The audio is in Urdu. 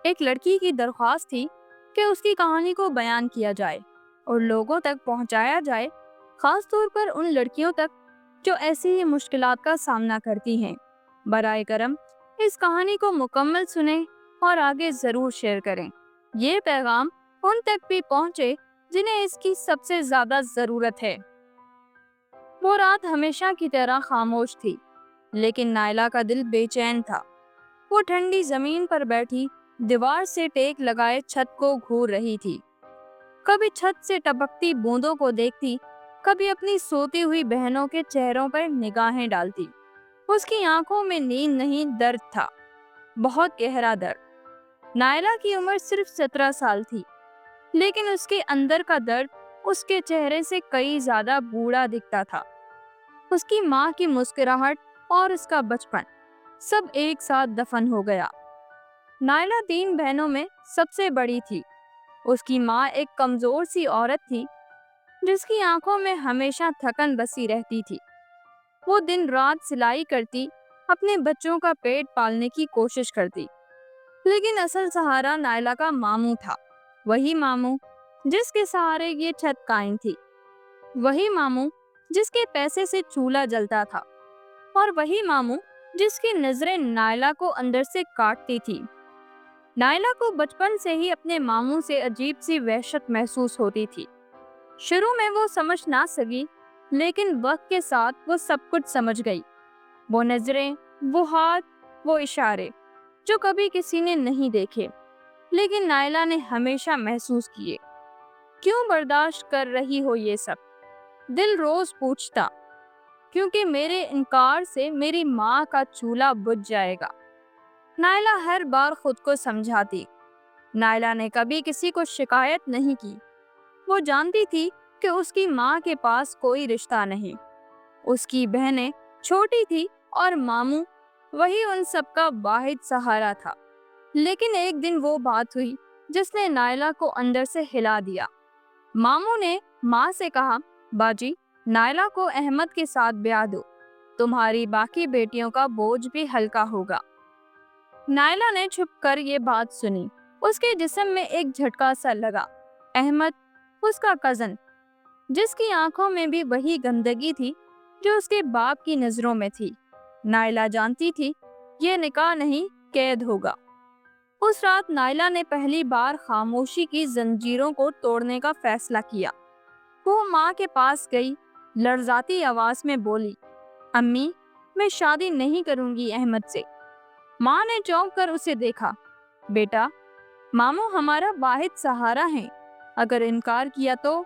ایک لڑکی کی درخواست تھی کہ اس کی کہانی کو بیان کیا جائے اور لوگوں تک پہنچایا جائے، خاص طور پر ان لڑکیوں تک جو ایسی ہی مشکلات کا سامنا کرتی ہیں۔ برائے کرم اس کہانی کو مکمل سنیں اور آگے ضرور شیئر کریں۔ یہ پیغام ان تک بھی پہنچے جنہیں اس کی سب سے زیادہ ضرورت ہے۔ وہ رات ہمیشہ کی طرح خاموش تھی، لیکن نائلہ کا دل بے چین تھا۔ وہ ٹھنڈی زمین پر بیٹھی دیوار سے ٹیک لگائے چھت کو گھور رہی تھی۔ کبھی چھت سے ٹپکتی بوندوں کو دیکھتی، کبھی اپنی سوتی ہوئی بہنوں کے چہروں پر نگاہیں ڈالتی۔ اس کی آنکھوں میں نیند نہیں، درد تھا، بہت گہرا درد۔ نائلہ کی عمر صرف 17 سال تھی، لیکن اس کے اندر کا درد اس کے چہرے سے کئی زیادہ بوڑھا دکھتا تھا۔ اس کی ماں کی مسکراہٹ اور اس کا بچپن سب ایک ساتھ دفن ہو گیا۔ نائلہ 3 بہنوں میں سب سے بڑی تھی۔ اس کی ماں ایک کمزور سی عورت تھی جس کی آنکھوں میں ہمیشہ تھکن بسی رہتی تھی۔ وہ دن رات سلائی کرتی، اپنے بچوں کا پیٹ پالنے کی کوشش کرتی، لیکن اصل سہارا نائلہ کا ماموں تھا۔ وہی ماموں جس کے سہارے یہ چھت قائم تھی، وہی ماموں جس کے پیسے سے چولہا جلتا تھا، اور وہی ماموں جس کی نظریں نائلہ کو اندر سے کاٹتی تھی۔ نائلہ کو بچپن سے ہی اپنے ماموں سے عجیب سی وحشت محسوس ہوتی تھی۔ شروع میں وہ سمجھ نہ سکی، لیکن وقت کے ساتھ وہ سب کچھ سمجھ گئی۔ وہ نظریں، وہ ہاتھ، وہ اشارے جو کبھی کسی نے نہیں دیکھے، لیکن نائلہ نے ہمیشہ محسوس کیے۔ کیوں برداشت کر رہی ہو یہ سب؟ دل روز پوچھتا۔ کیونکہ میرے انکار سے میری ماں کا چولہا بجھ جائے گا، نائلہ ہر بار خود کو سمجھاتی۔ نائلہ نے کبھی کسی کو شکایت نہیں کی۔ وہ جانتی تھی کہ اس کی ماں کے پاس کوئی رشتہ نہیں، اس کی بہنیں چھوٹی تھی اور ماموں وہی ان سب کا واحد سہارا تھا۔ لیکن ایک دن وہ بات ہوئی جس نے نائلہ کو اندر سے ہلا دیا۔ ماموں نے ماں سے کہا، باجی، نائلہ کو احمد کے ساتھ بیاہ دو، تمہاری باقی بیٹیوں کا بوجھ بھی ہلکا ہوگا۔ نائلہ نے چھپ کر یہ بات سنی۔ اس کے جسم میں ایک جھٹکا سا لگا۔ احمد، اس کا کزن، جس کی آنکھوں میں بھی وہی گندگی تھی جو اس کے باپ کی نظروں میں تھی۔ نائلہ جانتی تھی یہ نکاح نہیں، قید ہوگا۔ اس رات نائلہ نے پہلی بار خاموشی کی زنجیروں کو توڑنے کا فیصلہ کیا۔ وہ ماں کے پاس گئی، لرزاتی آواز میں بولی، امی، میں شادی نہیں کروں گی احمد سے۔ ماں نے چونک کر اسے دیکھا۔ بیٹا، ماموں ہمارا واحد سہارا ہے، اگر انکار کیا تو